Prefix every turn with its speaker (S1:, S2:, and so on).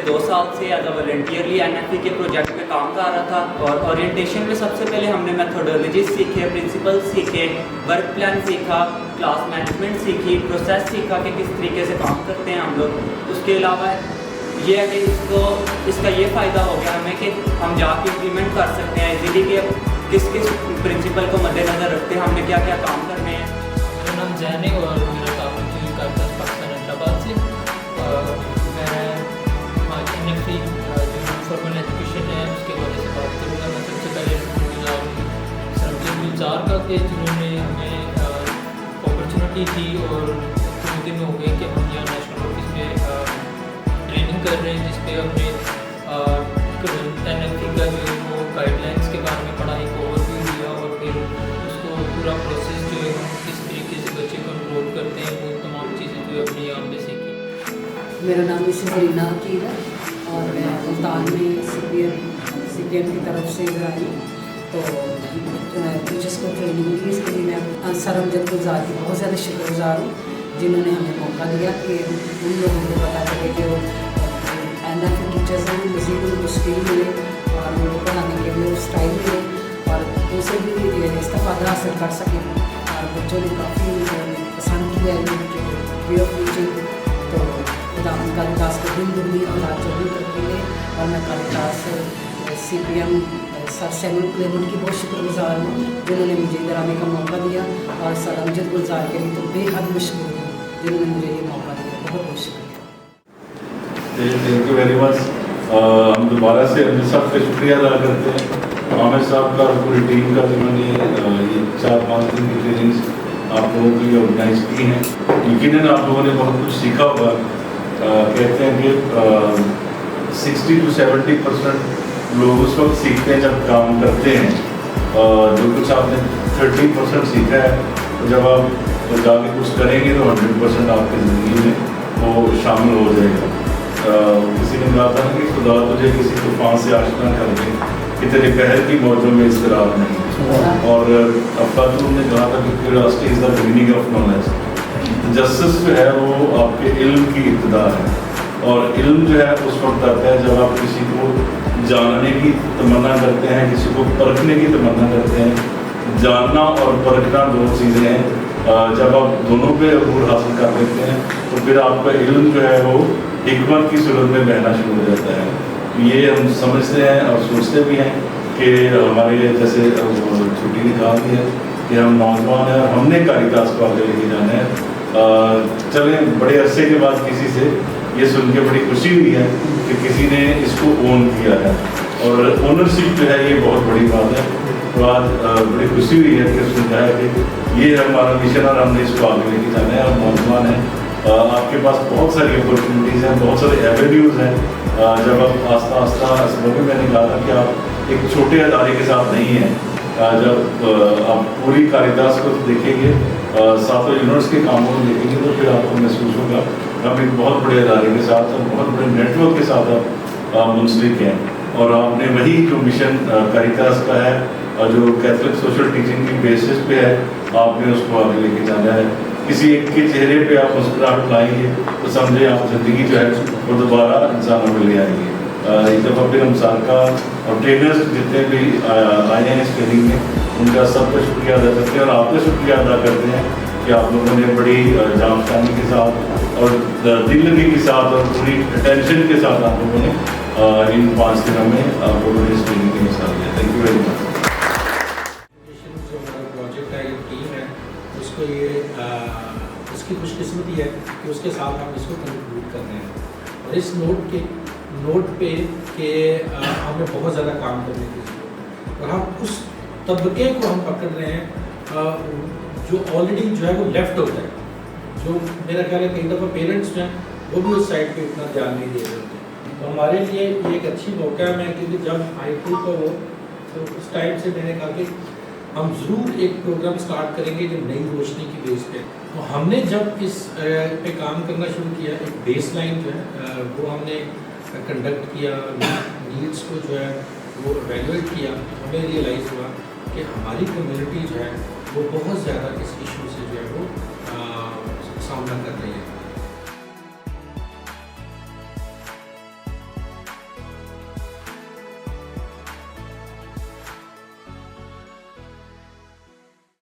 S1: 2 साल से as a voluntarily NFE के प्रोजेक्ट पे काम कर रहा था। और ओरिएंटेशन में सबसे पहले हमने मेथोडोलॉजी सीखे, प्रिंसिपल सीखे, वर्क प्लान सीखा, क्लास मैनेजमेंट सीखी, प्रोसेस सीखा कि किस तरीके से काम करते हैं हम लोग। उसके अलावा ये है कि इसका ये फ़ायदा हो गया हमें कि हम जाके इम्प्लीमेंट कर सकते हैं इजीली कि किस किस प्रिंसिपल को मद्देनज़र रखते हैं हमने क्या क्या काम करने हैं।
S2: मेरा नाम जैन है और मेरा ताल्लुक करता है पाकिस्तान हैदराबाद से। मैं NFE जो फॉर्मल एजुकेशन है उसके बारे से बात करूँगा। मैं सबसे पहले सरमजद गुलजार का कि जिन्होंने हमें अपॉर्चुनिटी दी और 2 दिन हो गए कि हम यहाँ नेशनल ऑफिस में ट्रेनिंग कर रहे हैं, जिस पे हमने NFE का जो है वो गाइडलाइंस के बारे में पढ़ा, एक ओवरव्यू दिया और फिर उसको पूरा प्रोसेस जो है हम किस तरीके से बच्चे को एनरोल करते हैं वो तमाम चीज़ें जो है अपने यहाँ पे सीखी।
S3: मेरा नाम मिसेस रीना हकीर है और मैं मुल्तान में CPM की तरफ से इधर आई तो टीचर्स को ट्रेनिंग दी। इसके लिए मैं सरमजद गुलजार की बहुत ज़्यादा शुक्रगुजार हूँ जिन्होंने हमें मौका दिया कि उन लोगों को पता चले कि वो NFE टीचर्स हैं, मज़ीद उनको स्किल मिले और उनको पढ़ाने के लिए स्टाइल मिले और उनसे भी इस्तेफादा हासिल कर सकें। और बच्चों ने काफ़ी पसंद किया है वे ऑफ टीचिंग। तो कालिदास को दिन दुगनी और रात चौगनी करके लिए और मैं कालिदास CPM सर सैमुअल क्लेवन की बहुत शुक्रगुजार हूँ जिन्होंने मुझे इधर आने का मौका दिया। और सरमजद गुलजार के लिए तो बेहद मशहूर हूँ जिन्होंने मुझे ये मौका दिया। बहुत बहुत शुक्रिया।
S4: Thank you very much. हम दोबारा से अमित साहब का शुक्रिया अदा करते हैं, आमिर साहब का और पूरी टीम का जिन्होंने ये 4-5 दिन की ट्रेनिंग्स आप लोगों के लिए ऑर्गेनाइज की हैं। यकीनन आप लोगों ने बहुत कुछ सीखा होगा। कहते हैं कि 60 to 70% लोग उस वक्त सीखते हैं जब काम करते हैं, और जो कुछ आपने 30% सीखा है तो जब आप जाके कुछ करेंगे तो 100% आपकी ज़िंदगी में वो शामिल हो जाएगा। किसी ने कहा था कि खुदा तुझे किसी तूफान से आशना कर दे कि तेरे बहर की मौजों में इज़्तिराब नहीं। और अफलातून ने कहा था कि curiosity is the beginning of knowledge. Justice जो है वो आपके इल्म की इब्तिदा है, और इल्म जो है उस वक्त आता है जब आप किसी को जानने की तमन्ना करते हैं, किसी को परखने की तमन्ना करते हैं। जानना और परखना 2 चीज़ें हैं। जब आप दोनों पे अबूर हासिल कर लेते हैं तो फिर आपका इल्म जो है वो हिकमत की सूरत में बहना शुरू हो जाता है। ये हम समझते हैं और सोचते भी हैं कि हमारे जैसे छुट्टी की कहा भी है कि हम नौजवान हैं और हमने कारितास को आगे लेके जाना है। चलें, बड़े अरसे के बाद किसी से ये सुन के बड़ी खुशी हुई है कि किसी ने इसको ओन किया है, और ओनरशिप जो है ये बहुत बड़ी बात है। तो आज बड़ी खुशी हुई है कि सुना है कि ये हमारा मिशन और हमने इसको आगे लेके जाना है। और नौजवान हैं, आपके पास बहुत सारी अपॉर्चुनिटीज़ हैं, बहुत सारे एवेन्यूज़ हैं। जब आप आस्ता आस्ता इस मौके मैंने कहा था कि आप एक छोटे अदारे के साथ नहीं हैं। जब आप पूरी कारितास को देखेंगे, सातों यूनिट्स के कामों को देखेंगे तो फिर आपको महसूस होगा हम एक बहुत बड़े अदारे के साथ और बहुत बड़े नेटवर्क के साथ आप मुंसलिक हैं। और आपने वही जो मिशन कारितास का है और जो कैथोलिक सोशल टीचिंग की बेसिस पे है, आपने उसको आगे लेके जाना है। किसी एक के चेहरे पे आप मुस्कुराहट लाएंगे तो समझे आप ज़िंदगी जो है वो दोबारा इंसानों में ले आएंगे। एक दफ़ा फिर हम सारका और ट्रेनर्स जितने भी आए हैं इस ट्रेनिंग में, उनका सबका शुक्रिया अदा करते हैं और आपका शुक्रिया अदा करते हैं कि आप लोगों ने बड़ी जानकारी के साथ और दिल लगी के साथ और पूरी अटेंशन के साथ आप लोगों ने इन 5 दिनों में आप लोगों ने इस ट्रेनिंग की हिस्सा लिया। Thank you very much.
S5: Project है, टीम है, उसको ये उसकी खुशकिस्मती है कि उसके साथ हम इसको कंट्रीब्यूट कर रहे हैं। और इस नोट पे कि हमें बहुत ज़्यादा काम करने की ज़रूरत है और हम उस तबके को हम पकड़ रहे हैं जो ऑलरेडी जो है वो लेफ्ट होता है। जो मेरा ख्याल है कई दफ़ा पेरेंट्स जो हैं वो भी उस साइड पे इतना ध्यान नहीं दे रहे होते। तो हमारे लिए ये एक अच्छी मौका है। मैं क्योंकि जब I2 का वो तो उस टाइम से मैंने कहा कि हम ज़रूर एक प्रोग्राम स्टार्ट करेंगे जो नई रोशनी की बेस पे। तो हमने जब इस पे काम करना शुरू किया, एक बेस लाइन जो है वो हमने कंडक्ट किया, नीड्स को जो है वो एवेल्यूएट किया। हमें रियलाइज़ हुआ कि हमारी कम्युनिटी जो है वो बहुत ज़्यादा इस इशू से जो है वो सामना कर रही है।